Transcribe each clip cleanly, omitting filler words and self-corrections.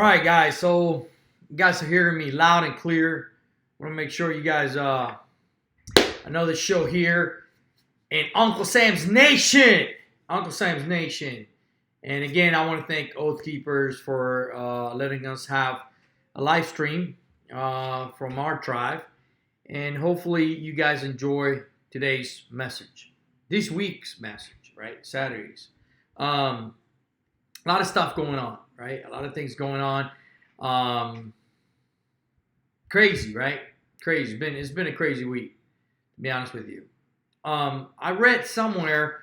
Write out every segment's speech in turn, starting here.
right, guys. So you guys are hearing me loud and clear. I want to make sure you guys another show here in Uncle Sam's Nation. Uncle Sam's Nation. And again, I want to thank Oath Keepers for letting us have a live stream from our tribe. And hopefully you guys enjoy today's message. This week's message, right? Saturdays. A lot of stuff going on, right? A lot of things going on. Crazy, right? Crazy. It's been a crazy week, to be honest with you. I read somewhere,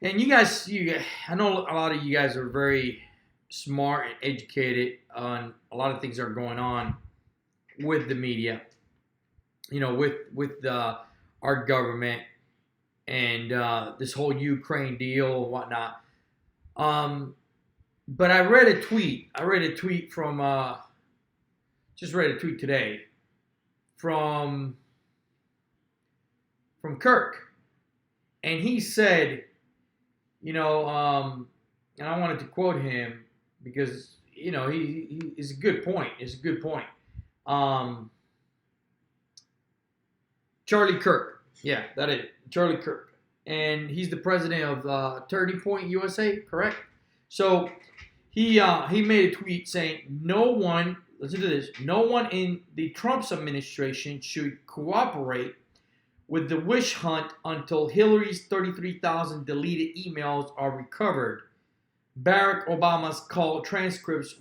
and I know a lot of you guys are very smart and educated on a lot of things that are going on with the media, with our government and this whole Ukraine deal and whatnot. But I read a tweet. Just read a tweet today from Kirk, and he said, and I wanted to quote him because he is a good point. It's a good point. Charlie Kirk, yeah, that is Charlie Kirk, and he's the president of Turning Point USA, correct? So he made a tweet saying, listen to this, no one in the Trump's administration should cooperate with the witch hunt until Hillary's 33,000 deleted emails are recovered. Barack Obama's call transcripts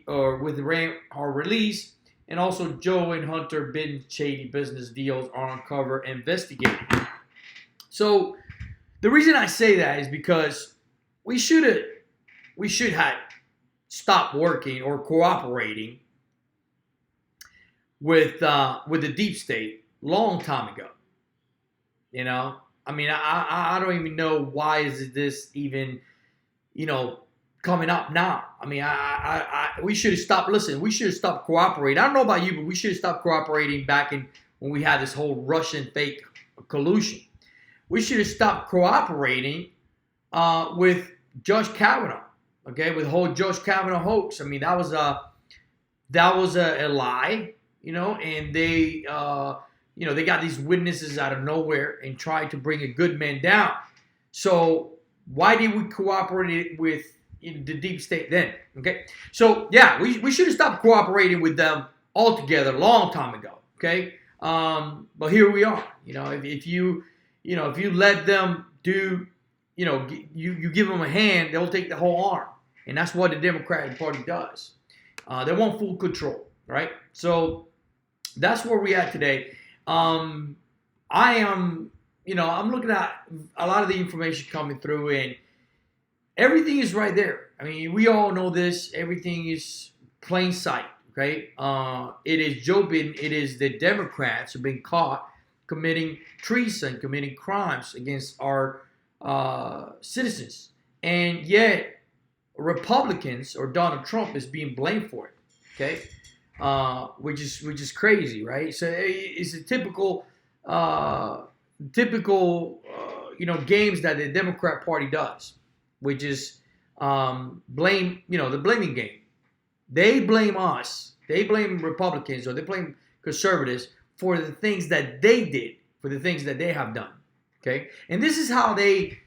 are released, and also Joe and Hunter Biden's shady business deals are uncovered and investigated. So the reason I say that is because we should have stopped working or cooperating with the deep state long time ago. I mean, I don't even know why is this even coming up now. I mean, we should have stopped. Listen, we should have stopped cooperating. I don't know about you, but we should have stopped cooperating back when we had this whole Russian fake collusion. We should have stopped cooperating with Judge Kavanaugh. Okay, with the whole Judge Kavanaugh hoax. I mean, that was a lie. And they they got these witnesses out of nowhere and tried to bring a good man down. So why did we cooperate with the deep state then? Okay, so yeah, we should have stopped cooperating with them altogether a long time ago. Okay, but here we are. If you let them do, you give them a hand, they'll take the whole arm, and that's what the Democratic Party does. They want full control, right? So that's where we're at today. I'm looking at a lot of the information coming through, and everything is right there. I mean, we all know this. Everything is plain sight, okay? It is Joe Biden. It is the Democrats who have been caught committing treason, committing crimes against our citizens. And yet, Republicans or Donald Trump is being blamed for it, okay? Which is crazy, right? So it's a typical games that the Democrat Party does, which is blame, the blaming game. They blame us, they blame Republicans, or they blame conservatives for the things that they did, for the things that they have done, okay? And this is how they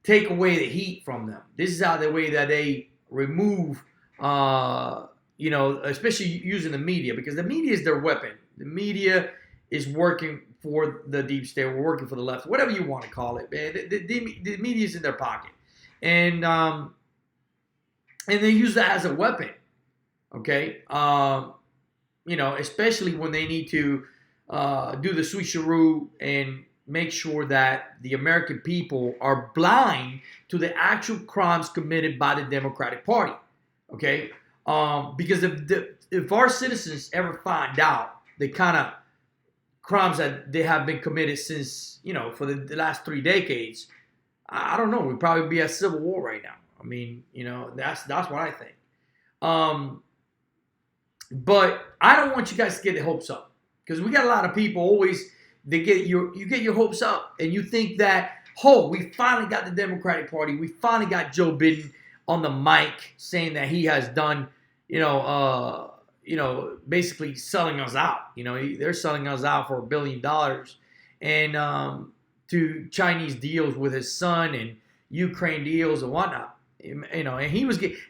take away the heat from them. This is how the way that they remove especially using the media, because the media is their weapon. The media is working for the deep state. We're working for the left, whatever you want to call it, man. The media is in their pocket, and they use that as a weapon. Okay, especially when they need to do the switcheroo and make sure that the American people are blind to the actual crimes committed by the Democratic Party. Okay. Because if our citizens ever find out the kind of crimes that they have been committed since, for the last 3 decades, I don't know, we'd probably be at civil war right now. I mean, that's what I think. But I don't want you guys to get the hopes up, because we got a lot of people always, you get your hopes up and you think that, we finally got the Democratic Party. We finally got Joe Biden on the mic saying that he has done, basically selling us out. They're selling us out for $1 billion, and to Chinese deals with his son and Ukraine deals and whatnot. And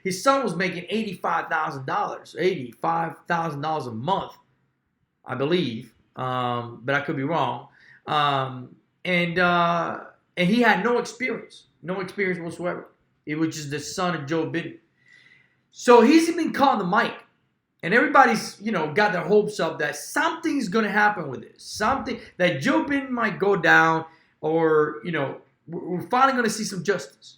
his son was making $85,000 a month, I believe, but I could be wrong. And he had no experience whatsoever. It was just the son of Joe Biden. So he's been calling the mic, and everybody's got their hopes up that something's going to happen with this, something that Joe Biden might go down, or we're finally going to see some justice.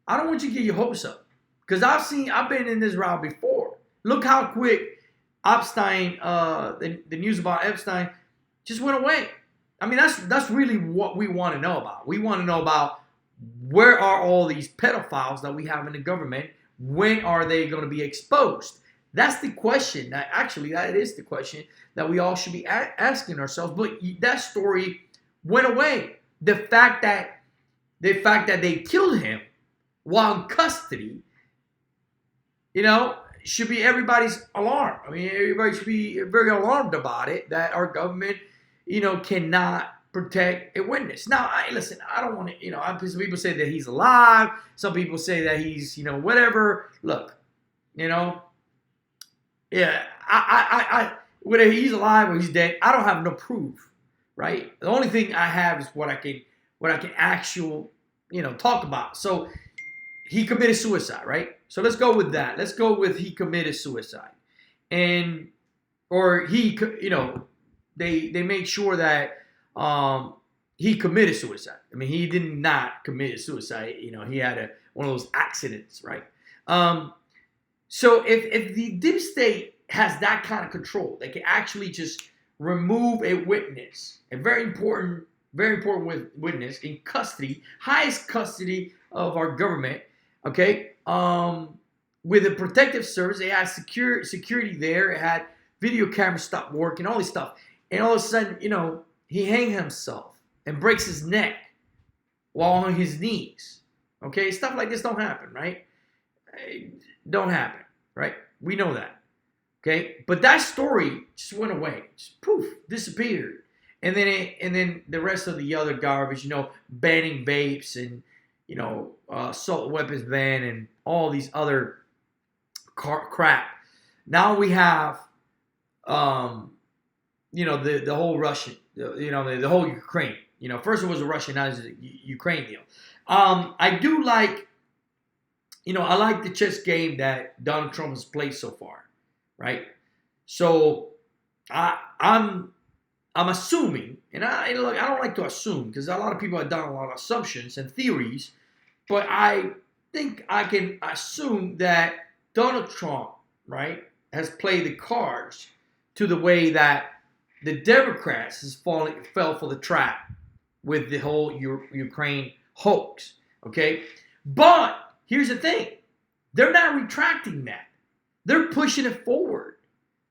I don't want you to get your hopes up, because I've been in this route before. Look how quick Epstein, the news about Epstein, just went away. I mean, that's really what we want to know about. We want to know about where are all these pedophiles that we have in the government. When are they going to be exposed? That's the question. That is the question that we all should be asking ourselves. But that story went away. The fact that they killed him while in custody, should be everybody's alarm. I mean, everybody should be very alarmed about it, that our government, cannot protect a witness. Now, listen, I don't want to, some people say that he's alive. Some people say that he's, whatever. Look, yeah, I whether he's alive or he's dead, I don't have no proof, right? The only thing I have is what I can actually, talk about. So he committed suicide, right? So let's go with that. Let's go with he committed suicide, or he, they make sure that he committed suicide. I mean, he did not commit suicide. He had one of those accidents, right? So if the deep state has that kind of control, they can actually just remove a witness, a very important witness in custody, highest custody of our government, okay? With a protective service, they had security there. It had video cameras stop working, all this stuff. And all of a sudden, he hangs himself and breaks his neck while on his knees. Okay? Stuff like this don't happen, right? Don't happen, right? We know that. Okay? But that story just went away. Just poof, disappeared. And then the rest of the other garbage, banning vapes and, assault weapons ban and all these other crap. Now we have, the whole Russian, the whole Ukraine. First it was a Russian, now it's a Ukraine deal. I do like, I like the chess game that Donald Trump has played so far, right? So I'm assuming, and I don't like to assume because a lot of people have done a lot of assumptions and theories, but I think I can assume that Donald Trump, right, has played the cards to the way that the Democrats fell for the trap with the whole Ukraine hoax, okay? But here's the thing. They're not retracting that. They're pushing it forward.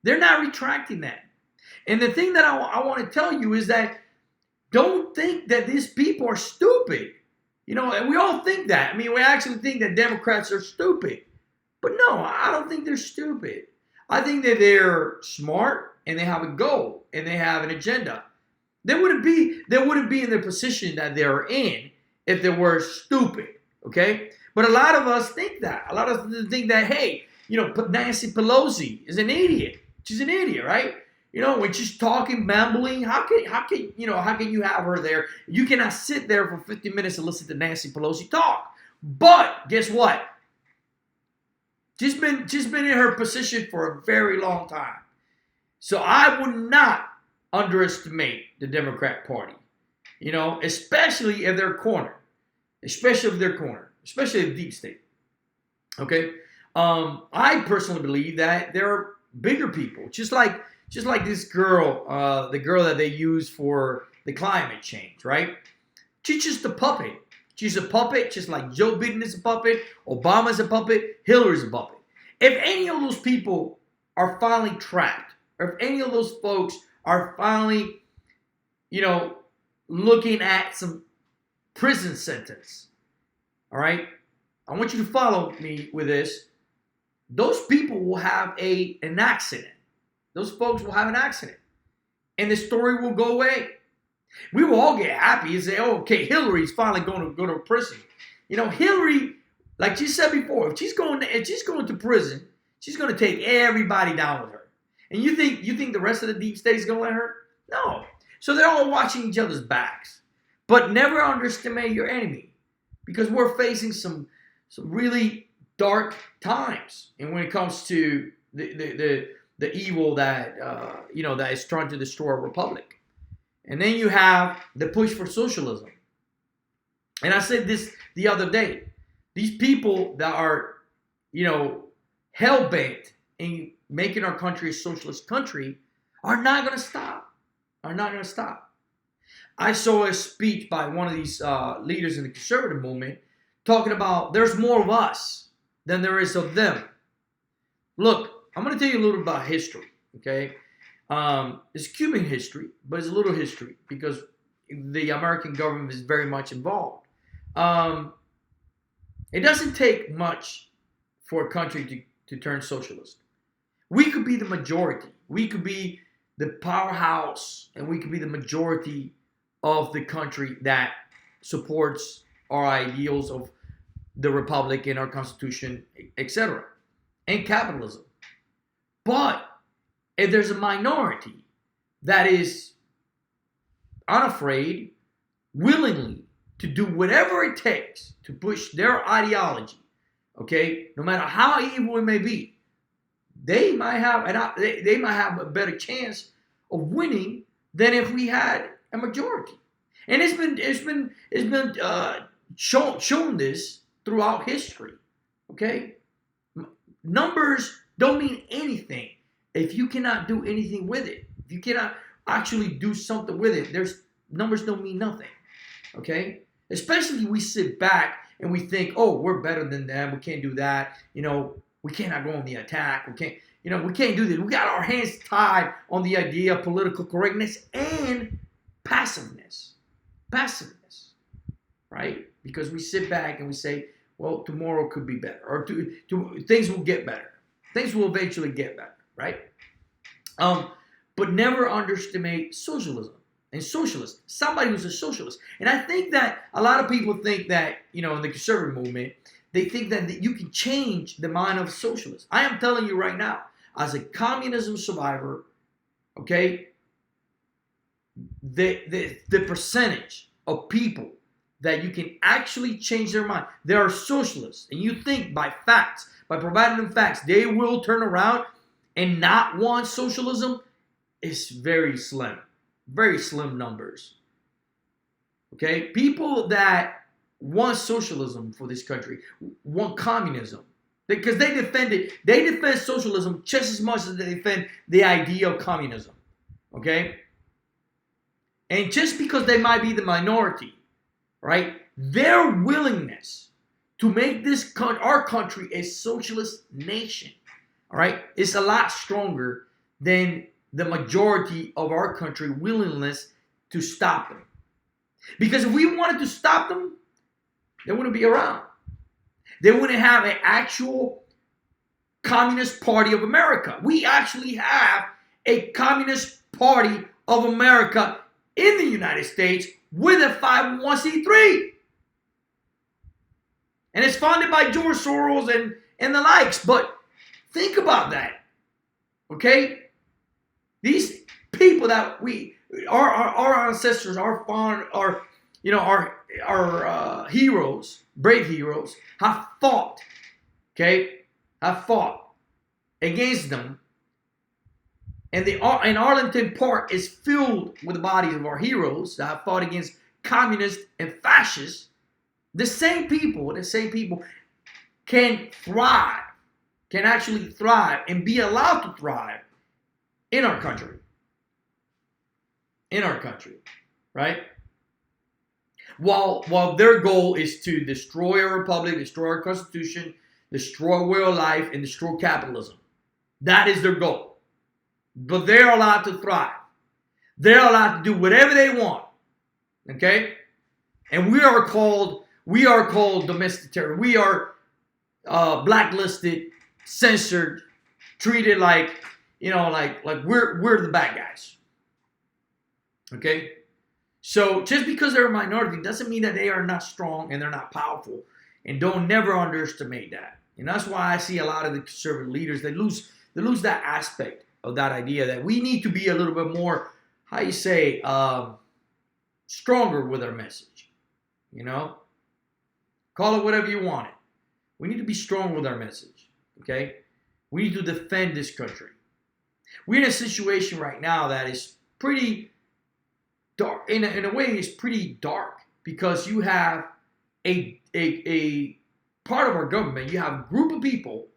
They're not retracting that. And the thing that I want to tell you is that don't think that these people are stupid. And we all think that. I mean, we actually think that Democrats are stupid. But no, I don't think they're stupid. I think that they're smart and they have a goal and they have an agenda. They wouldn't be in the position that they're in if they were stupid, okay? But a lot of us think that. A lot of us think that, hey, Nancy Pelosi is an idiot. She's an idiot, right? When she's talking, mumbling, how can you have her there? You cannot sit there for 50 minutes and listen to Nancy Pelosi talk. But guess what? She's been in her position for a very long time. So I would not underestimate the Democrat Party. Especially if they're cornered. Especially the deep state. Okay? I personally believe that there are bigger people, just like this girl, the girl that they use for the climate change, right? She's just a puppet. She's a puppet, just like Joe Biden is a puppet, Obama's a puppet, Hillary's a puppet. If any of those people are finally trapped, or if any of those folks are finally, looking at some prison sentence, all right? I want you to follow me with this. Those people will have an accident. Those folks will have an accident. And the story will go away. We will all get happy and say, oh, okay, Hillary's finally going to go to prison. You know, Hillary, like she said before, if she's going to prison, she's going to take everybody down with her. And you think the rest of the deep state is going to let her? No. So they're all watching each other's backs. But never underestimate your enemy, because we're facing some really dark times. And when it comes to the evil that that is trying to destroy our republic. And then you have the push for socialism. And I said this the other day. These people that are, hell-bent in making our country a socialist country are not going to stop. Are not going to stop. I saw a speech by one of these leaders in the conservative movement talking about there's more of us than there is of them. Look, I'm going to tell you a little about history, okay? It's Cuban history, but it's a little history because the American government is very much involved. It doesn't take much for a country to turn socialist. We could be the majority. We could be the powerhouse, and we could be the majority of the country that supports our ideals of the republic and our constitution, etc., and capitalism. But if there's a minority that is unafraid, willingly to do whatever it takes to push their ideology, okay, no matter how evil it may be, they might have a better chance of winning than if we had a majority. And it's been shown this throughout history. Okay, numbers don't mean anything if you cannot do anything with it. If you cannot actually do something with it, numbers don't mean nothing. Okay, especially we sit back and we think, oh, we're better than them. We can't do that. We cannot go on the attack. We can't do this. We got our hands tied on the idea of political correctness and passiveness. Passiveness, right? Because we sit back and we say, well, tomorrow could be better, or things will get better. Things will eventually get better, right? But never underestimate socialism and socialists. Somebody who's a socialist. And I think that a lot of people think that, in the conservative movement, they think that you can change the mind of socialists. I am telling you right now, as a communism survivor, okay, the percentage of people that you can actually change their mind. There are socialists, and you think by facts, by providing them facts, they will turn around and not want socialism. It's very slim numbers. Okay, people that want socialism for this country, want communism, because they defend socialism just as much as they defend the idea of communism. Okay, and just because they might be the minority, right, their willingness to make our country a socialist nation, all right, is a lot stronger than the majority of our country willingness to stop them. Because if we wanted to stop them, they wouldn't be around. They wouldn't have an actual Communist Party of America. We actually have a Communist Party of America in the United States with a 501c3. And it's funded by George Soros and the likes. But think about that. Okay? These people that our ancestors, our heroes, brave heroes, have fought, against them. And Arlington Park is filled with the bodies of our heroes that have fought against communists and fascists. The same people can thrive, can actually thrive and be allowed to thrive in our country. In our country, right? While their goal is to destroy our republic, destroy our constitution, destroy way of life, and destroy capitalism. That is their goal. But they're allowed to thrive. They're allowed to do whatever they want. Okay? And we are called domestic terror. We are blacklisted, censored, treated like, like we're the bad guys. Okay? So just because they're a minority doesn't mean that they are not strong and they're not powerful. And don't never underestimate that. And that's why I see a lot of the conservative leaders, they lose that aspect of that idea that we need to be a little bit more, how you say, stronger with our message. Call it whatever you want it. We need to be strong with our message. Okay? We need to defend this country. We're in a situation right now that is pretty dark. In a way, it's pretty dark because you have a part of our government. You have a group of people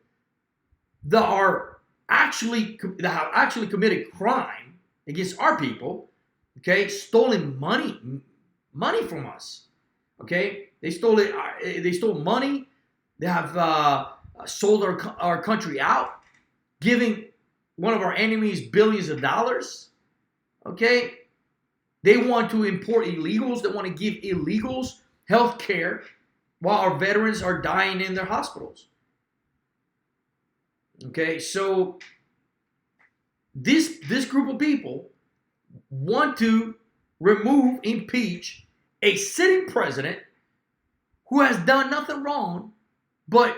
that have actually committed crime against our people. Okay, stolen money from us. Okay, they stole it. They stole money. They have sold our country out, giving one of our enemies billions of dollars. Okay, they want to import illegals. They want to give illegals health care while our veterans are dying in their hospitals. Okay, so this group of people want to impeach a sitting president who has done nothing wrong, but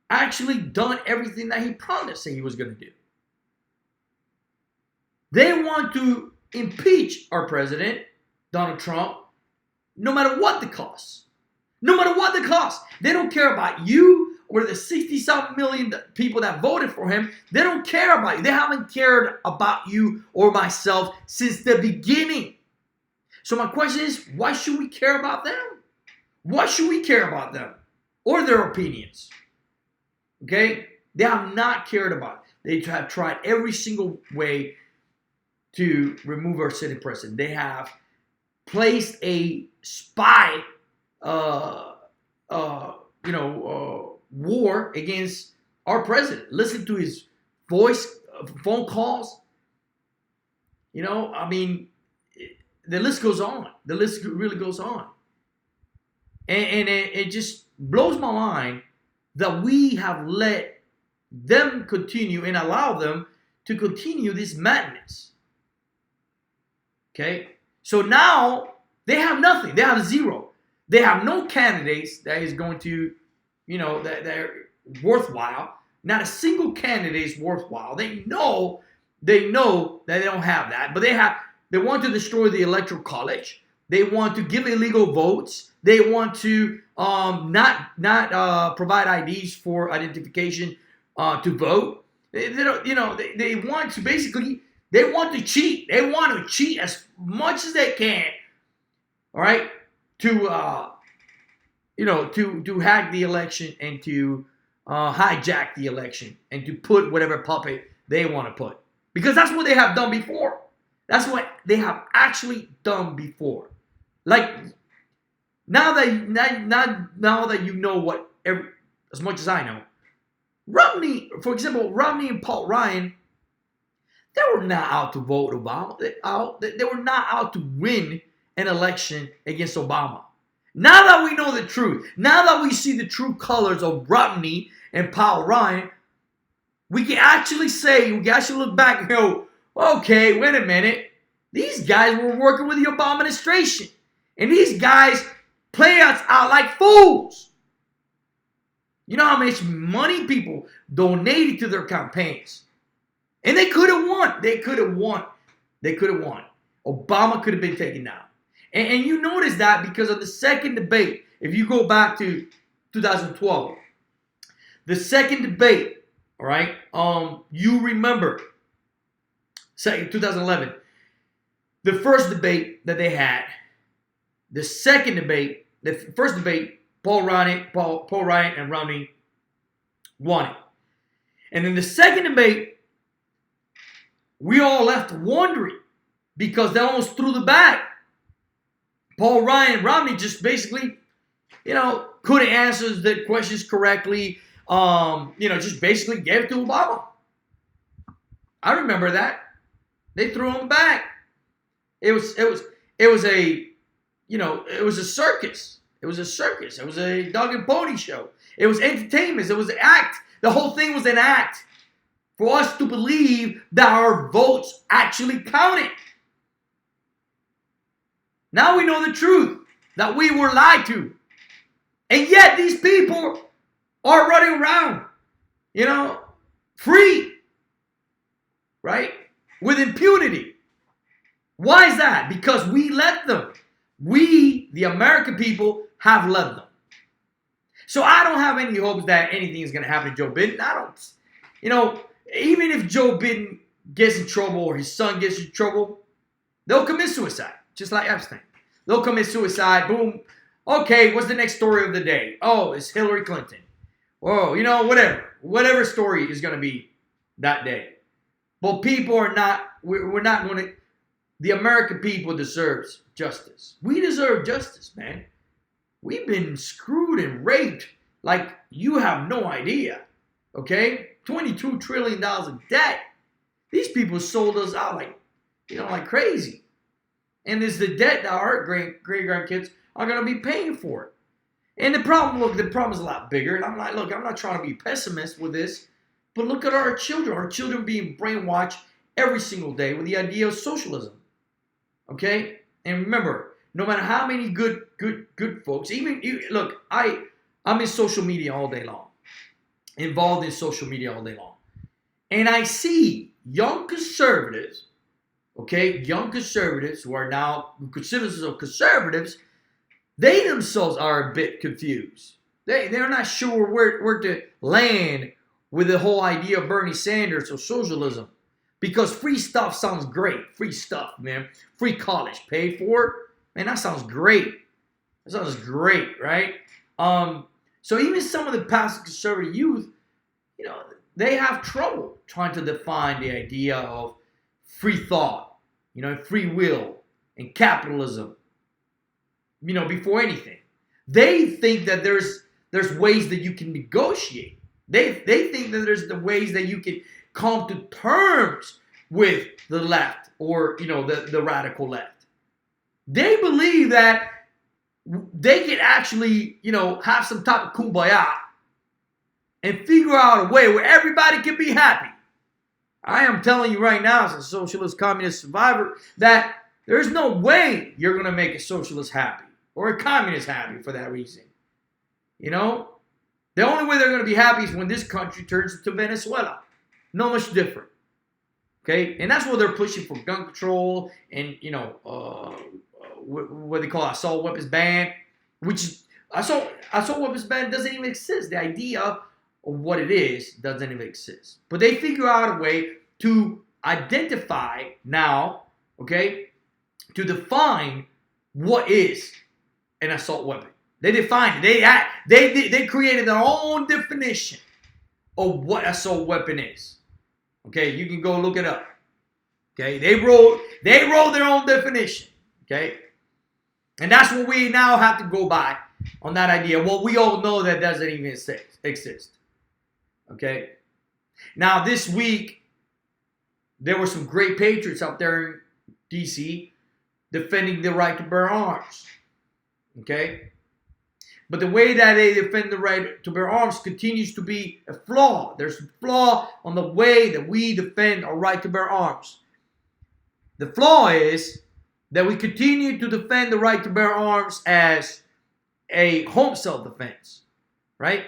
actually done everything that he promised he was going to do. They want to impeach our president, Donald Trump, no matter what the cost. No matter what the cost. They don't care about you or the 60-something million people that voted for him. They don't care about you. They haven't cared about you or myself since the beginning. So my question is, why should we care about them? Why should we care about them or their opinions? Okay? They have not cared about it. They have tried every single way to remove our sitting president. They have placed a spy, war against our president. Listen to his voice, phone calls. The list goes on. The list really goes on. And it just blows my mind that we have let them continue and allow them to continue this madness. Okay? So now they have nothing. They have zero. They have no candidates that is going to, that they're worthwhile. Not a single candidate is worthwhile. They know that they don't have that. But they want to destroy the electoral college. They want to give illegal votes. They want to not provide IDs for identification to vote. They want to basically, they want to cheat. They want to cheat as much as they can. All right, to hack the election and to hijack the election and to put whatever puppet they want to put, because that's what they have done before. That's what they have actually done before. Like now that you know what as much as I know, Romney, for example, Romney and Paul Ryan, they were not out to vote Obama. They were not out to win an election against Obama. Now that we know the truth, now that we see the true colors of Romney and Paul Ryan, we can actually look back and go, okay, wait a minute. These guys were working with the Obama administration. And these guys play us out like fools. You know how much money people donated to their campaigns. And they could have won. They could have won. Obama could have been taken down. And you notice that because of the second debate. If you go back to 2012, the second debate, all right, you remember, 2011, the first debate that they had, the second debate, the first debate, Paul Ryan and Romney won it. And in the second debate, we all left wondering because they almost threw the bag. Paul Ryan and Romney just basically, couldn't answer the questions correctly. Just basically gave it to Obama. I remember that. They threw him back. It was a circus. It was a dog and pony show. It was entertainment. It was an act. The whole thing was an act for us to believe that our votes actually counted. Now we know the truth, that we were lied to. And yet these people are running around, free, right? With impunity. Why is that? Because we let them. We, the American people, have let them. So I don't have any hopes that anything is going to happen to Joe Biden. I don't, even if Joe Biden gets in trouble or his son gets in trouble, they'll commit suicide, just like Epstein. They'll commit suicide, boom. Okay, what's the next story of the day? Oh, it's Hillary Clinton. Whoa, whatever story is going to be that day. But people are not, we're not going to, the American people deserves justice. We deserve justice, man. We've been screwed and raped like you have no idea, okay? $22 trillion in debt. These people sold us out like crazy. And it's the debt that our great-grandkids are going to be paying for it. And the problem is a lot bigger. And I'm not trying to be pessimist with this, but look at our children being brainwashed every single day with the idea of socialism. Okay? And remember, no matter how many good folks, I'm in social media all day long, involved in social media all day long. And I see young conservatives who are now considered themselves conservatives, they themselves are a bit confused. They're not sure where to land with the whole idea of Bernie Sanders or socialism. Because free stuff sounds great. Free stuff, man. Free college paid for. Man, that sounds great. That sounds great, right? So even some of the passive conservative youth, they have trouble trying to define the idea of free thought, free will and capitalism, before anything. They think that there's ways that you can negotiate. They think that there's the ways that you can come to terms with the left or, the radical left. They believe that they can actually, have some type of kumbaya and figure out a way where everybody can be happy. I am telling you right now, as a socialist communist survivor, that there's no way you're going to make a socialist happy or a communist happy for that reason. The only way they're going to be happy is when this country turns into Venezuela. No much different. Okay? And that's what they're pushing for gun control and, what they call assault weapons ban, which assault weapons ban doesn't even exist. The idea of what it is doesn't even exist. But they figure out a way to identify now, okay, to define what is an assault weapon. They define it. They created their own definition of what assault weapon is. Okay, you can go look it up. Okay, they wrote their own definition. Okay, and that's what we now have to go by on that idea. Well, we all know that doesn't even exist. Okay, now this week there were some great patriots out there in D.C. defending the right to bear arms. Okay. But the way that they defend the right to bear arms continues to be a flaw. There's a flaw on the way that we defend our right to bear arms. The flaw is that we continue to defend the right to bear arms as a home self-defense, right?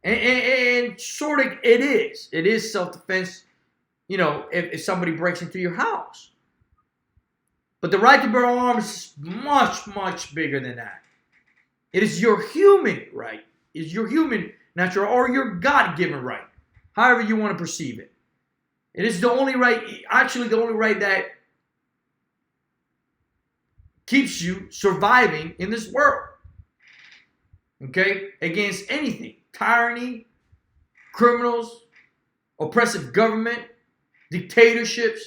And sort of it is. It is self-defense, if somebody breaks into your house. But the right to bear arms is much, much bigger than that. It is your human right. It is your human natural or your God-given right. However you want to perceive it. It is the only right that keeps you surviving in this world. Okay? Against anything. Tyranny, criminals, oppressive government, dictatorships,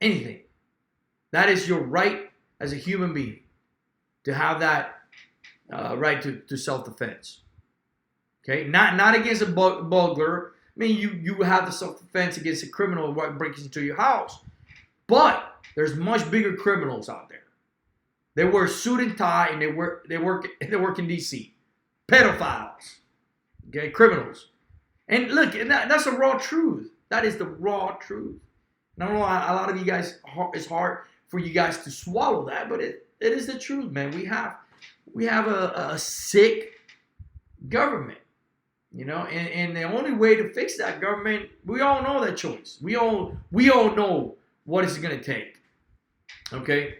anything. That is your right as a human being to have that right to self-defense. Okay, not against a burglar. I mean, you have the self-defense against a criminal who breaks into your house, but there's much bigger criminals out there. They wear suit and tie, and they work in D.C. pedophiles, okay, criminals. And look, and that's the raw truth. That is the raw truth. And I know a lot of you guys, it's hard for you guys to swallow that, but it is the truth, man. We have a sick government, you know, and the only way to fix that government, we all know that choice. We all know what it's going to take, okay?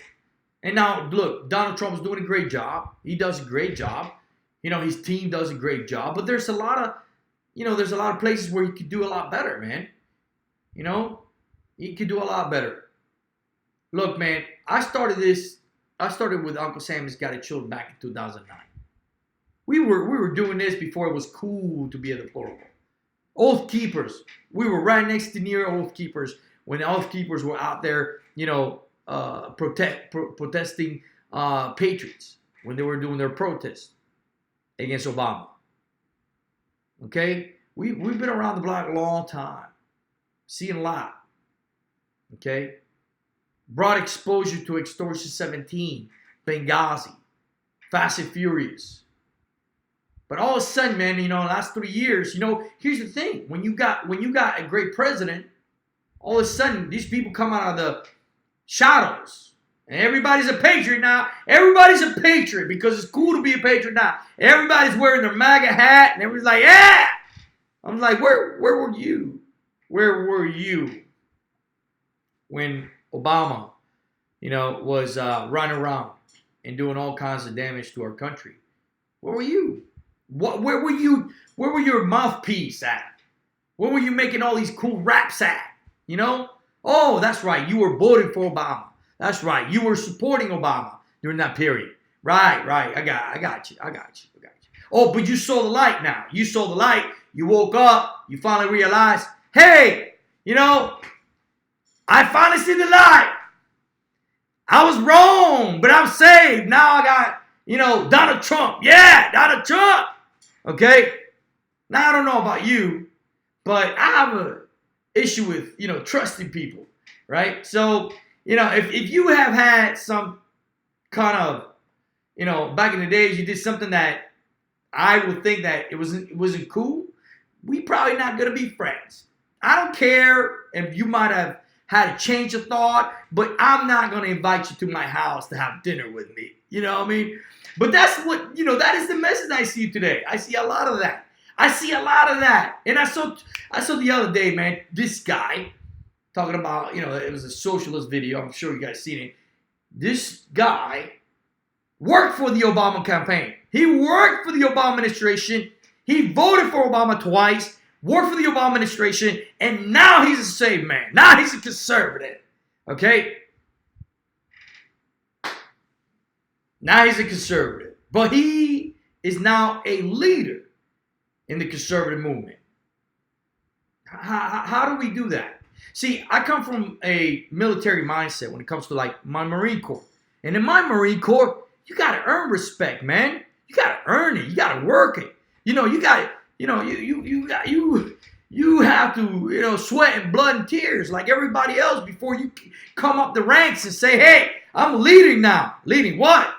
And now, look, Donald Trump is doing a great job. He does a great job. You know, his team does a great job. But there's a lot of places where he could do a lot better, man. You know, he could do a lot better. Look, man, I started with Uncle Sammy's Got It Chilled back in 2009. We were doing this before it was cool to be a deplorable. Oath Keepers. We were right next to near Oath Keepers when the Oath Keepers were out there, you know, protesting patriots when they were doing their protest against Obama. Okay? We've been around the block a long time. Seen a lot. Okay? Brought exposure to Extortion 17, Benghazi, Fast and Furious. But all of a sudden, man, you know, the last 3 years, you know, here's the thing. When you got a great president, all of a sudden, these people come out of the shadows. And everybody's a patriot now. Everybody's a patriot because it's cool to be a patriot now. Everybody's wearing their MAGA hat and everybody's like, yeah! I'm like, where were you? Where were you when Obama, you know, was running around and doing all kinds of damage to our country? Where were you? Where were you? Where were your mouthpiece at? Where were you making all these cool raps at? You know? Oh, that's right. You were voting for Obama. That's right. You were supporting Obama during that period. Right. I got you. Oh, but you saw the light now. You saw the light. You woke up. You finally realized, hey, you know, I finally see the light. I was wrong, but I'm saved. Now I got, you know, Donald Trump. Yeah, Donald Trump. Okay? Now, I don't know about you, but I have an issue with, you know, trusting people, right? So, you know, if you have had some kind of, you know, back in the days, you did something that I would think that it wasn't cool, we probably not going to be friends. I don't care if you might have had a change of thought, but I'm not going to invite you to my house to have dinner with me. You know what I mean? But that's what, you know, that is the message I see today. I see a lot of that. And I saw the other day, man, this guy talking about, you know, it was a socialist video. I'm sure you guys seen it. This guy worked for the Obama campaign. He worked for the Obama administration. He voted for Obama twice, worked for the Obama administration, and now he's a saved man. Now he's a conservative. Okay? Now he's a conservative. But he is now a leader in the conservative movement. How do we do that? See, I come from a military mindset when it comes to like my Marine Corps. And in my Marine Corps, you got to earn respect, man. You got to earn it. You got to work it. You know, you got, you know, you have to, you know, sweat and blood and tears like everybody else before you come up the ranks and say, hey, I'm leading now. Leading what?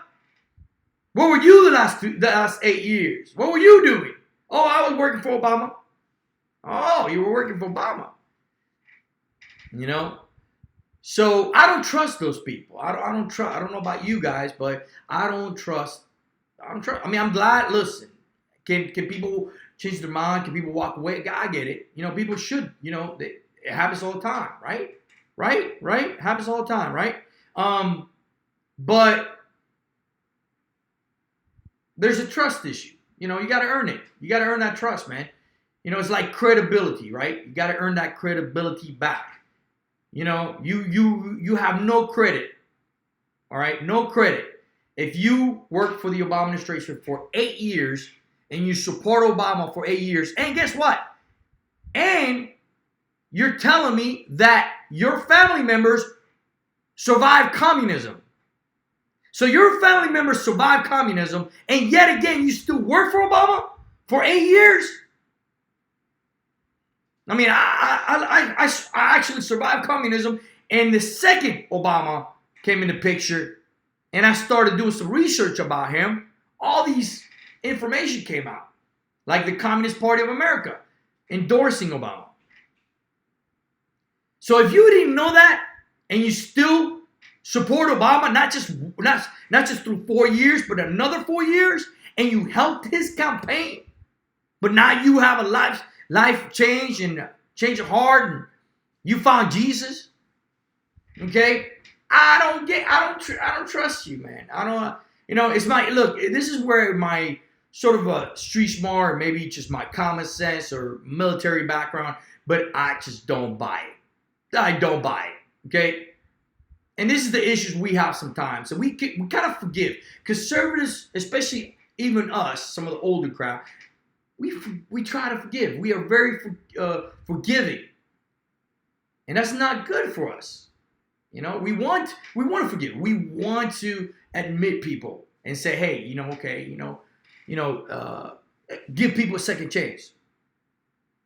What were you the last 8 years? What were you doing? Oh, I was working for Obama. Oh, you were working for Obama. You know? So I don't trust those people. I don't trust. I don't know about you guys, but I don't trust. I mean, I'm glad. Listen, can people change their mind? Can people walk away? I get it. You know, people should. You know, it happens all the time, right? Right? Happens all the time, right? But there's a trust issue. You know, you got to earn it. You got to earn that trust, man. You know, it's like credibility, right? You got to earn that credibility back. You know, you have no credit. All right, no credit. If you work for the Obama administration for 8 years and you support Obama for 8 years, and guess what? And you're telling me that your family members survived communism. So your family members survived communism, and yet again, you still work for Obama for 8 years? I mean, I actually survived communism, and the second Obama came in the picture, and I started doing some research about him. All these information came out, like the Communist Party of America endorsing Obama. So if you didn't know that and you still support Obama, not just through 4 years, but another 4 years, and you helped his campaign, but now you have a life change and change of heart, and you found Jesus. Okay, I don't trust you, man. I don't. It's look. This is where my sort of a street smart, maybe just my common sense or military background, but I just don't buy it. I don't buy it. Okay. And this is the issues we have sometimes. So we kind of forgive. Conservatives, especially even us, some of the older crowd, we try to forgive. We are very forgiving. And that's not good for us. We want to forgive. We want to admit people and say, hey, give people a second chance.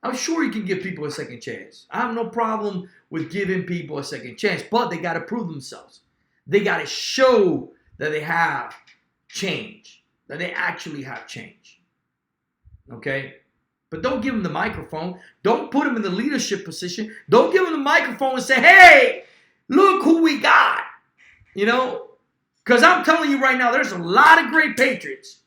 I'm sure you can give people a second chance. I have no problem with giving people a second chance, but they got to prove themselves. They got to show that they have change, that they actually have change. Okay? But don't give them the microphone. Don't put them in the leadership position. Don't give them the microphone and say, hey, look who we got. Because I'm telling you right now, there's a lot of great patriots.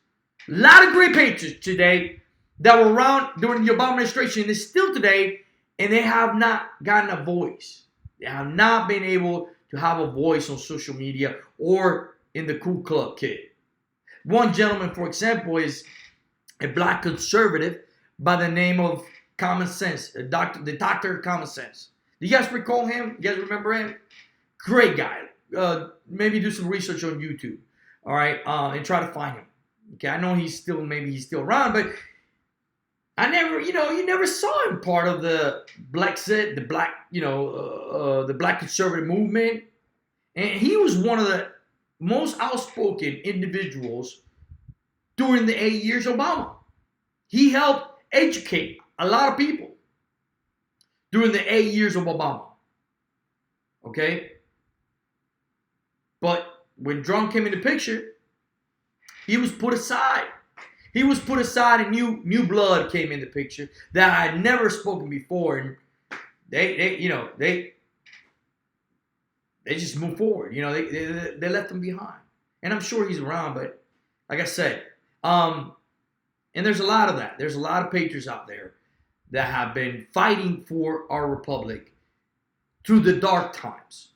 A lot of great patriots today that were around during the Obama administration, and they're still today, and they have not gotten a voice. They have not been able to have a voice on social media or in the Ku Klux Klan. One gentleman, for example, is a black conservative by the name of Common Sense, the Doctor Common Sense. Do you guys recall him? You guys remember him? Great guy. Maybe do some research on YouTube, all right, and try to find him. Okay, I know he's still around, but I never, you never saw him part of the Blexit, the black conservative movement, and he was one of the most outspoken individuals during the 8 years Obama. He helped educate a lot of people during the 8 years of Obama. Okay? But when Trump came in the picture, he was put aside. He was put aside, and new blood came in the picture that I had never spoken before, and they just moved forward. They left him behind, and I'm sure he's around. But like I said, and there's a lot of that. There's a lot of patriots out there that have been fighting for our republic through the dark times.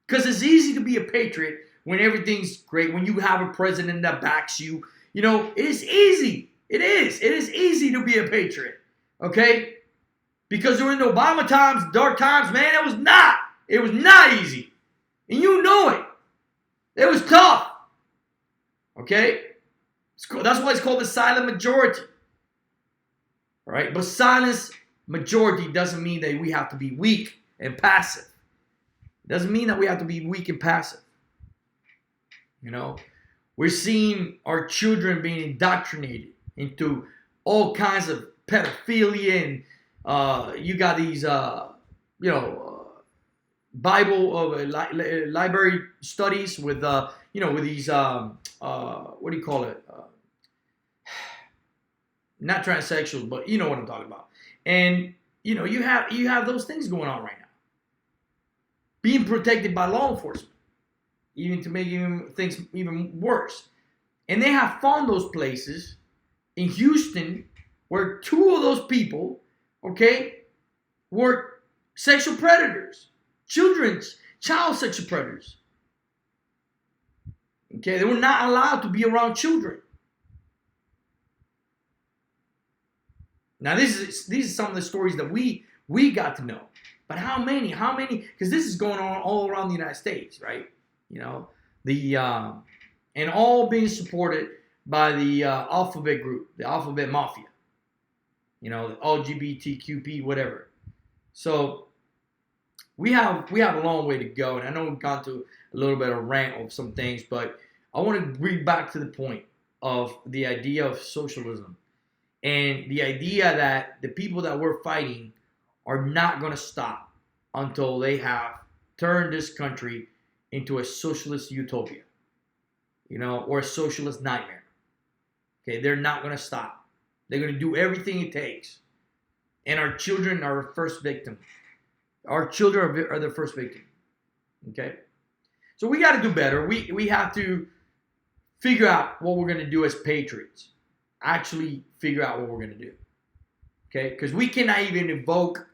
Because it's easy to be a patriot when everything's great, when you have a president that backs you. It is easy. It is. It is easy to be a patriot. Okay? Because during the Obama times, dark times, man, it was not. It was not easy. And you know it. It was tough. Okay? That's why it's called the silent majority. All right? But silent majority doesn't mean that we have to be weak and passive. It doesn't mean that we have to be weak and passive. We're seeing our children being indoctrinated into all kinds of pedophilia, and you got these, Bible library studies with, with these, what do you call it? Not transsexuals, but you know what I'm talking about. And you have those things going on right now, being protected by law enforcement. Even to make things even worse. And they have found those places in Houston where two of those people, okay, were sexual predators. Child sexual predators. Okay, they were not allowed to be around children. Now, these are some of the stories that we got to know. But how many? Because this is going on all around the United States, right? And all being supported by the Alphabet Group, the Alphabet Mafia, the LGBTQP, whatever. So we have a long way to go, and I know we've gone to a little bit of rant of some things, but I want to bring back to the point of the idea of socialism and the idea that the people that we're fighting are not going to stop until they have turned this country into a socialist utopia, or a socialist nightmare. Okay, they're not going to stop. They're going to do everything it takes. And our children are our first victim. Our children are the first victim. Okay? So we got to do better. We have to figure out what we're going to do as patriots. Actually figure out what we're going to do. Okay? Because we cannot even evoke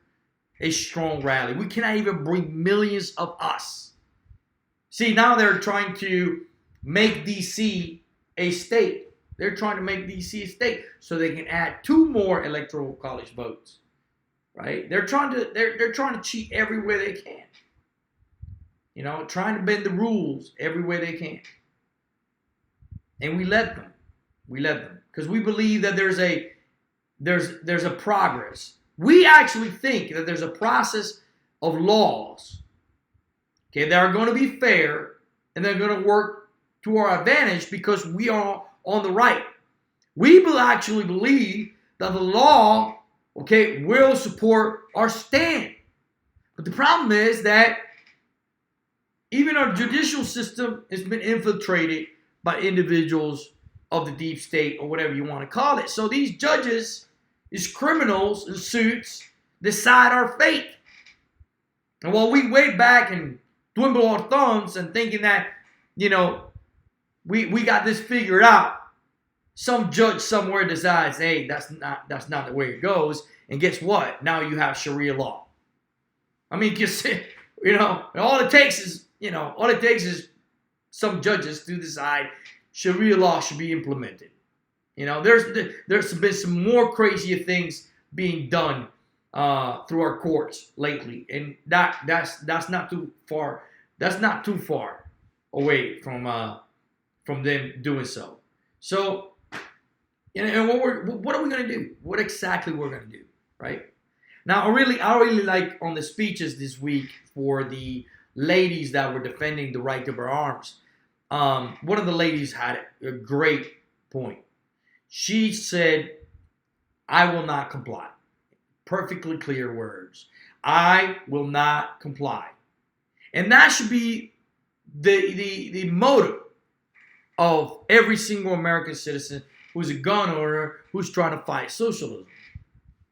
a strong rally. We cannot even bring millions of us. See, now they're trying to make D.C. a state. They're trying to make D.C. a state so they can add 2 more electoral college votes. Right? They're trying to cheat everywhere they can. You know, trying to bend the rules everywhere they can. And we let them. We let them. Because we believe that there's a progress. We actually think that there's a process of laws, okay, that are going to be fair and they're going to work to our advantage because we are on the right. We will actually believe that the law, okay, will support our stand. But the problem is that even our judicial system has been infiltrated by individuals of the deep state or whatever you want to call it. So these judges, these criminals in suits, decide our fate. And while we wait back and dwindle our thumbs and thinking that, you know, we got this figured out, some judge somewhere decides, hey, that's not the way it goes. And guess what? Now you have Sharia law. I mean, you know, all it takes is some judges to decide Sharia law should be implemented. You know, there's been some more crazier things being done through our courts lately, and that's not too far. That's not too far away from them doing so. So, and what are we gonna do? What exactly we're gonna do, right? Now, I really like on the speeches this week for the ladies that were defending the right to bear arms. One of the ladies had a great point. She said, I will not comply. Perfectly clear words. I will not comply. And that should be the motive of every single American citizen who's a gun owner who's trying to fight socialism,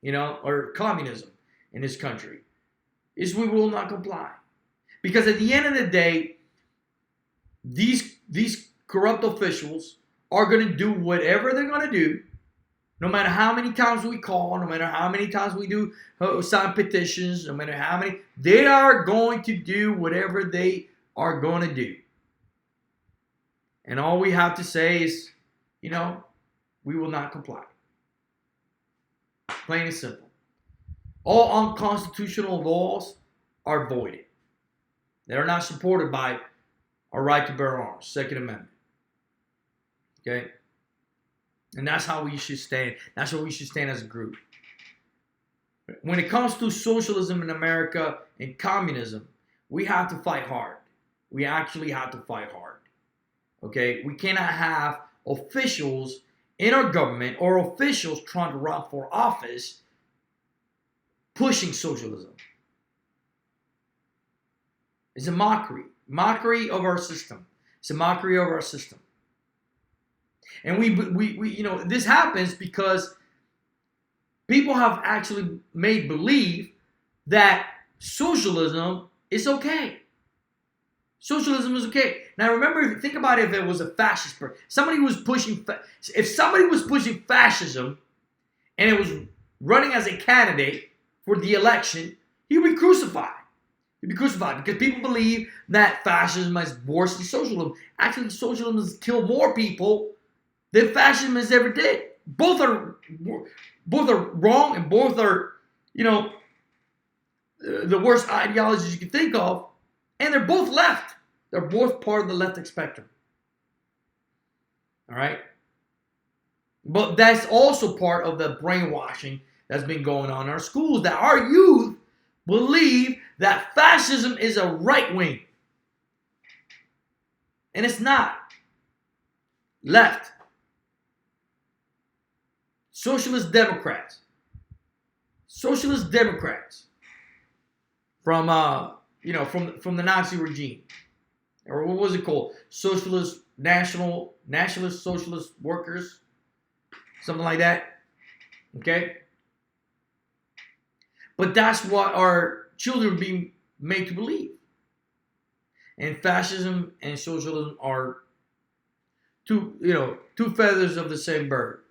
you know, or communism in this country, is we will not comply. Because at the end of the day, these corrupt officials are going to do whatever they're going to do, no matter how many times we call, no matter how many times we do sign petitions, no matter how many, they are going to do whatever they are going to do. And all we have to say is, you know, we will not comply. Plain and simple. All unconstitutional laws are voided. They are not supported by our right to bear arms, Second Amendment. Okay? And that's how we should stand. That's how we should stand as a group. When it comes to socialism in America and communism, we have to fight hard. We actually have to fight hard. Okay? We cannot have officials in our government or officials trying to run for office pushing socialism. It's a mockery. Mockery of our system. It's a mockery of our system. And we you know, this happens because people have actually made believe that socialism is okay. Socialism is okay. Now remember, think about it if it was a fascist person. If somebody was pushing fascism and it was running as a candidate for the election, he would be crucified. He'd be crucified because people believe that fascism is worse than socialism. Actually, socialism has killed more people than fascism has ever did. Both are wrong, and both are, you know, the worst ideologies you can think of, and they're both left. They're both part of the left spectrum. All right? But that's also part of the brainwashing that's been going on in our schools, that our youth believe that fascism is a right wing. And it's not. Left. Socialist Democrats from from the Nazi regime, or what was it called? Nationalist Socialist Workers, something like that. Okay? But that's what our children are being made to believe. And fascism and socialism are two feathers of the same bird.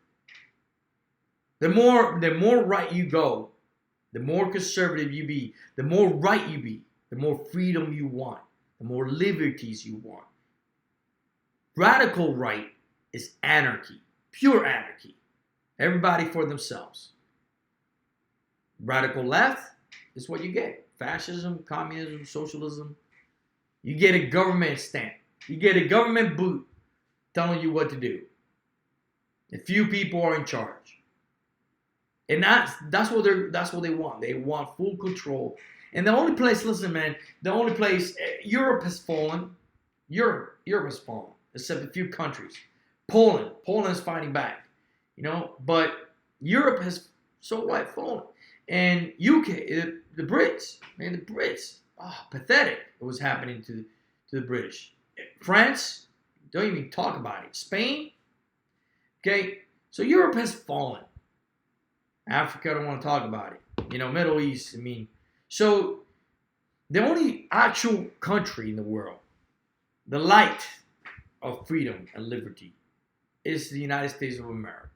The more right you go, the more conservative you be, the more right you be, the more freedom you want, the more liberties you want. Radical right is anarchy, pure anarchy. Everybody for themselves. Radical left is what you get. Fascism, communism, socialism. You get a government stamp. You get a government boot telling you what to do. A few people are in charge. And that's what they want. They want full control. And the only place, listen, man, Europe has fallen. Europe has fallen, except a few countries. Poland is fighting back, but Europe has somewhat fallen. And UK, the Brits, pathetic what was happening to the British. France, don't even talk about it. Spain, okay, so Europe has fallen. Africa, I don't want to talk about it. Middle East, so the only actual country in the world, the light of freedom and liberty, is the United States of America.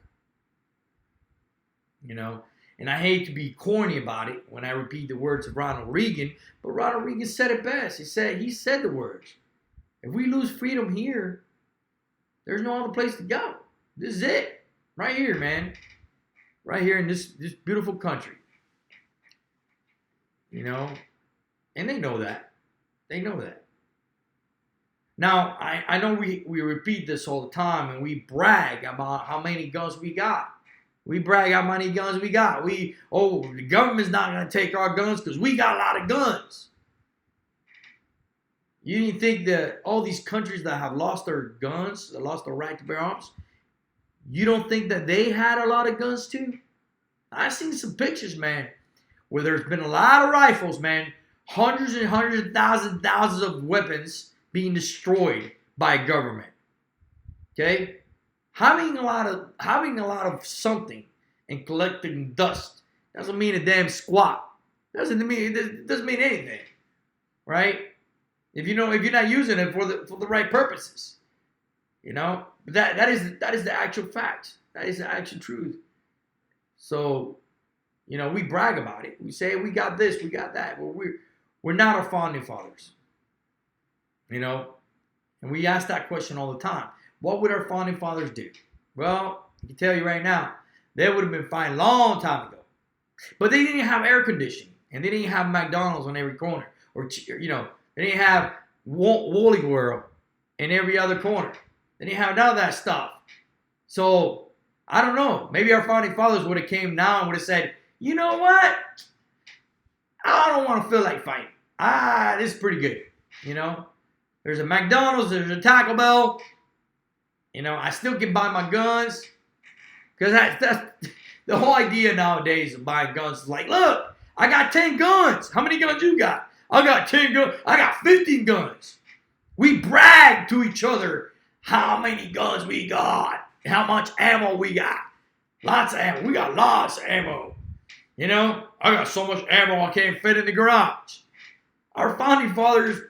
And I hate to be corny about it when I repeat the words of Ronald Reagan, but Ronald Reagan said it best. He said the words. If we lose freedom here, there's no other place to go. This is it. Right here, man. Right here in this beautiful country. And they know that. They know that. Now, I know we repeat this all the time and we brag about how many guns we got. We brag how many guns we got. The government's not going to take our guns because we got a lot of guns. You didn't think that all these countries that have lost their guns, that lost their right to bear arms, you don't think that they had a lot of guns too? I've seen some pictures, man, where there's been a lot of rifles, man. Hundreds and hundreds of thousands of weapons being destroyed by government. Okay? Having a lot of something and collecting dust doesn't mean a damn squat. It doesn't mean anything. Right? If you're not using it for the right purposes. That is the actual fact. That is the actual truth. So, we brag about it. We say we got this, we got that. Well, we're not our founding fathers. And we ask that question all the time. What would our founding fathers do? Well, I can tell you right now, they would have been fine a long time ago. But they didn't have air conditioning, and they didn't have McDonald's on every corner, or they didn't have Wally World in every other corner. They didn't have none of that stuff. So I don't know. Maybe our founding fathers would have came now and would have said, you know what? I don't want to feel like fighting. This is pretty good. There's a McDonald's, there's a Taco Bell. I still can buy my guns. Because that's the whole idea nowadays of buying guns is like, look, I got 10 guns. How many guns you got? I got 10 guns. I got 15 guns. We brag to each other how many guns we got, how much ammo we got. Lots of ammo. We got lots of ammo. I got so much ammo I can't fit in the garage. Our founding fathers,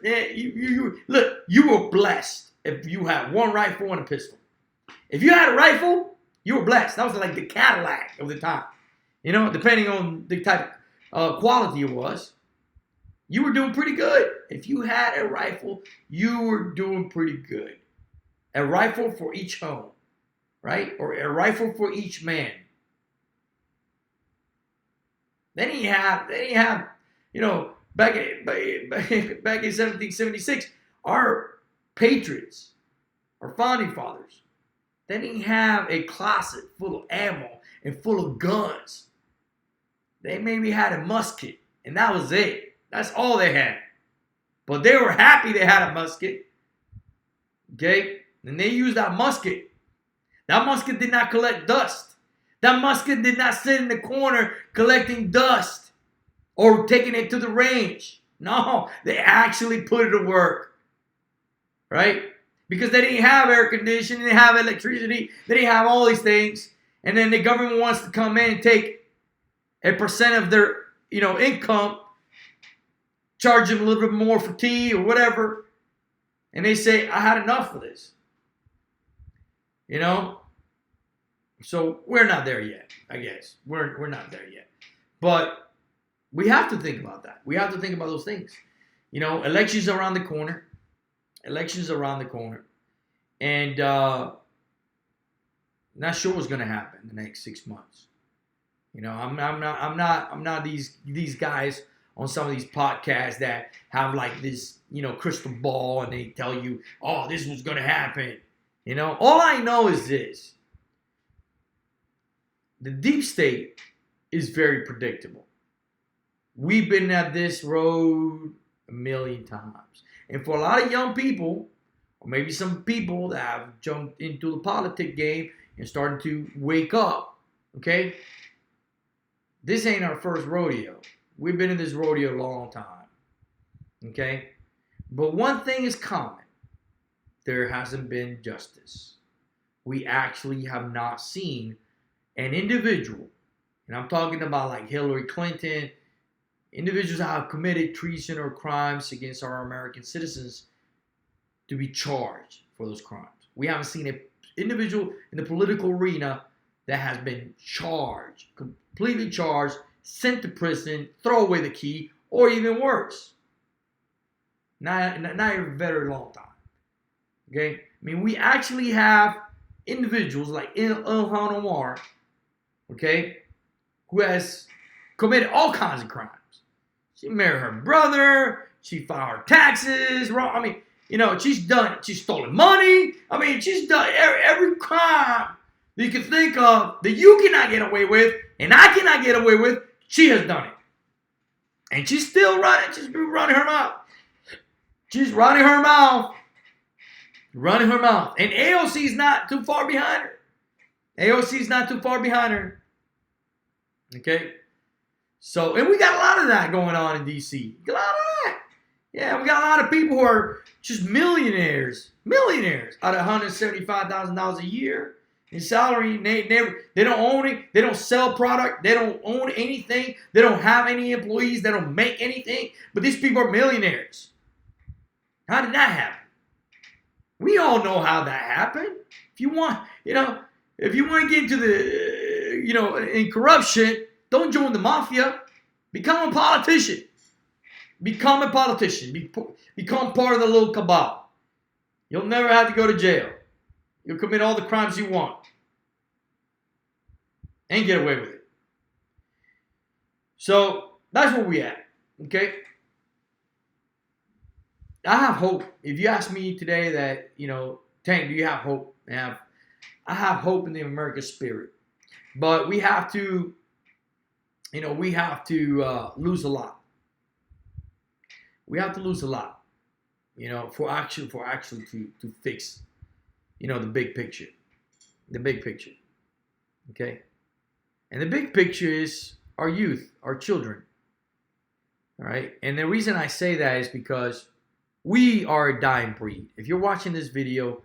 look, you were blessed if you had one rifle and a pistol. If you had a rifle, you were blessed. That was like the Cadillac of the time. Depending on the type of quality it was. You were doing pretty good. If you had a rifle, you were doing pretty good. A rifle for each home, right? Or a rifle for each man. Then you have, back in 1776, our patriots, our founding fathers, they didn't have a closet full of ammo and full of guns. They maybe had a musket, and that was it. That's all they had. But they were happy they had a musket. Okay? And they used that musket. That musket did not collect dust. That musket did not sit in the corner collecting dust or taking it to the range. No, they actually put it to work. Right? Because they didn't have air conditioning, they didn't have electricity, they didn't have all these things. and then the government wants to come in and take a percent of their, income, charge them a little bit more for tea or whatever, and they say, I had enough of this. So we're not there yet, I guess. We're not there yet. But we have to think about that. We have to think about those things. Elections around the corner. And not sure what's going to happen in the next 6 months. I'm not these guys on some of these podcasts that have like this, crystal ball, and they tell you, oh, this was going to happen. All I know is this. The deep state is very predictable. We've been at this road a million times. And for a lot of young people, or maybe some people that have jumped into the politic game and starting to wake up, okay? This ain't our first rodeo. We've been in this rodeo a long time, okay? But one thing is common. There hasn't been justice. We actually have not seen an individual, and I'm talking about like Hillary Clinton, individuals that have committed treason or crimes against our American citizens, to be charged for those crimes. We haven't seen an individual in the political arena that has been charged, completely charged, sent to prison, throw away the key, or even worse. Not a very long time. Okay? We actually have individuals like Ilhan Omar, okay, who has committed all kinds of crimes. She married her brother. She filed her taxes wrong. She's stolen money. She's done every crime that you can think of that you cannot get away with and I cannot get away with. She has done it. And she's still running. She's running her mouth. She's running her mouth. Running her mouth. And AOC is not too far behind her. Okay? So, and we got a lot of that going on in D.C. A lot of that. Yeah, we got a lot of people who are just millionaires out of $175,000 a year in salary. They don't own it. They don't sell product. They don't own anything. They don't have any employees. They don't make anything. But these people are millionaires. How did that happen? We all know how that happened. If you want to get into the, in corruption, don't join the mafia. Become a politician. Become part of the little cabal. You'll never have to go to jail. You'll commit all the crimes you want. And get away with it. So, that's where we at. Okay? I have hope. If you ask me today that, Tank, do you have hope? I have hope in the American spirit. But we have to, lose a lot. We have to lose a lot, for actually to fix, the big picture. The big picture. Okay? And the big picture is our youth, our children. All right? And the reason I say that is because we are a dying breed. If you're watching this video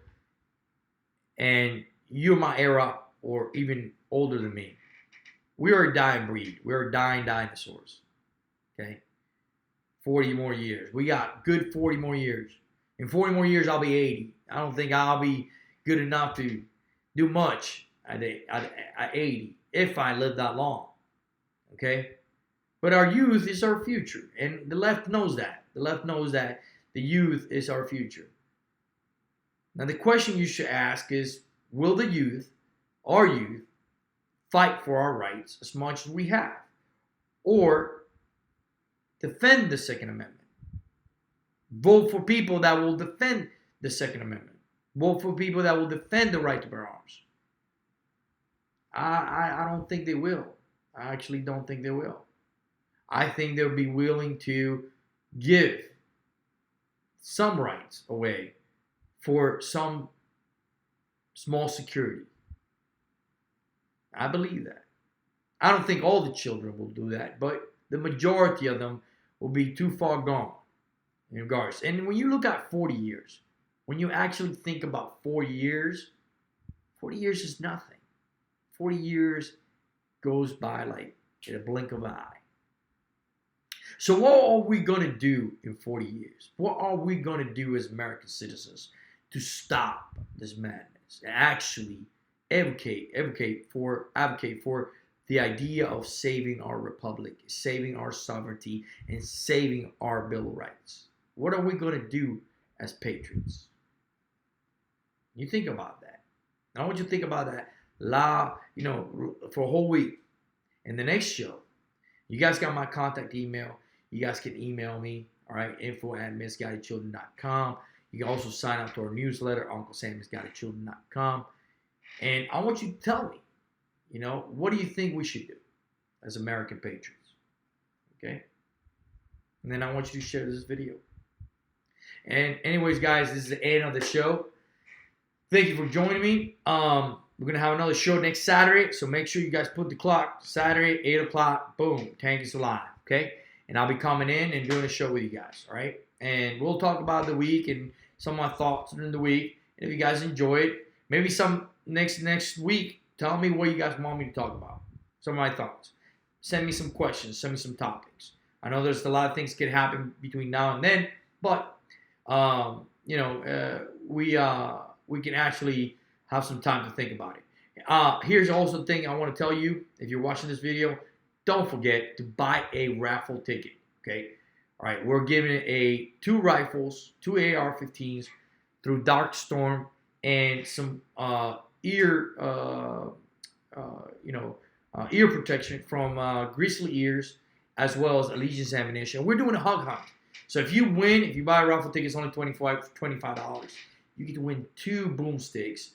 and you're my era or even older than me, we are a dying breed. We're dying dinosaurs. Okay? 40 more years. We got good 40 more years. In 40 more years, I'll be 80. I don't think I'll be good enough to do much at 80 if I live that long. Okay? But our youth is our future. And the left knows that. The left knows that the youth is our future. Now, the question you should ask is, will the youth, our youth, fight for our rights as much as we have? Or defend the Second Amendment? Vote for people that will defend the Second Amendment. Vote for people that will defend the right to bear arms. I don't think they will. I actually don't think they will. I think they'll be willing to give some rights away for some small security. I believe that. I don't think all the children will do that, but the majority of them will be too far gone in regards. And when you look at 40 years, when you actually think about 4 years, 40 years is nothing. 40 years goes by like in a blink of an eye. So what are we going to do in 40 years? What are we going to do as American citizens to stop this madness and actually advocate for the idea of saving our republic, saving our sovereignty, and saving our Bill of Rights? What are we going to do as patriots? You think about that. I want you to think about that for a whole week. In the next show, you guys got my contact email. You guys can email me, all right, info@misguidedchildren.com. You can also sign up to our newsletter, unclesammisguidedchildren.com. And I want you to tell me, what do you think we should do as American patriots? Okay? And then I want you to share this video. And anyways, guys, this is the end of the show. Thank you for joining me. We're going to have another show next Saturday, so make sure you guys put the clock. Saturday, 8 o'clock, boom, Tank is live, okay? And I'll be coming in and doing a show with you guys, all right? And we'll talk about the week and some of my thoughts during the week. And if you guys enjoy it, maybe some next week, tell me what you guys want me to talk about. Some of my thoughts. Send me some questions. Send me some topics. I know there's a lot of things that could happen between now and then, but, we can actually have some time to think about it. Here's also the thing I want to tell you. If you're watching this video, don't forget to buy a raffle ticket, okay? All right, we're giving 2 rifles, 2 AR-15s through Dark Storm and some ear protection from Grizzly Ears, as well as Allegiance ammunition. We're doing a hug hunt. So if you buy a raffle ticket, it's only $25. You get to win 2 boomsticks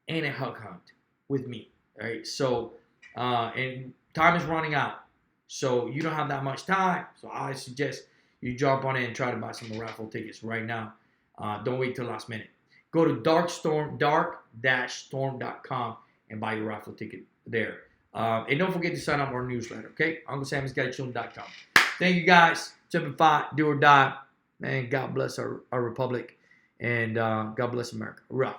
and a hug hunt with me. All right. So, and time is running out. So you don't have that much time. So I suggest you jump on it and try to buy some raffle tickets right now. Don't wait till last minute. Go to dark-storm.com and buy your raffle ticket there. And don't forget to sign up our newsletter. Okay. unclesammisguidedchildren.com. Thank you guys. Jump fight, do or die. Man, God bless our republic. And God bless America. Hurrah.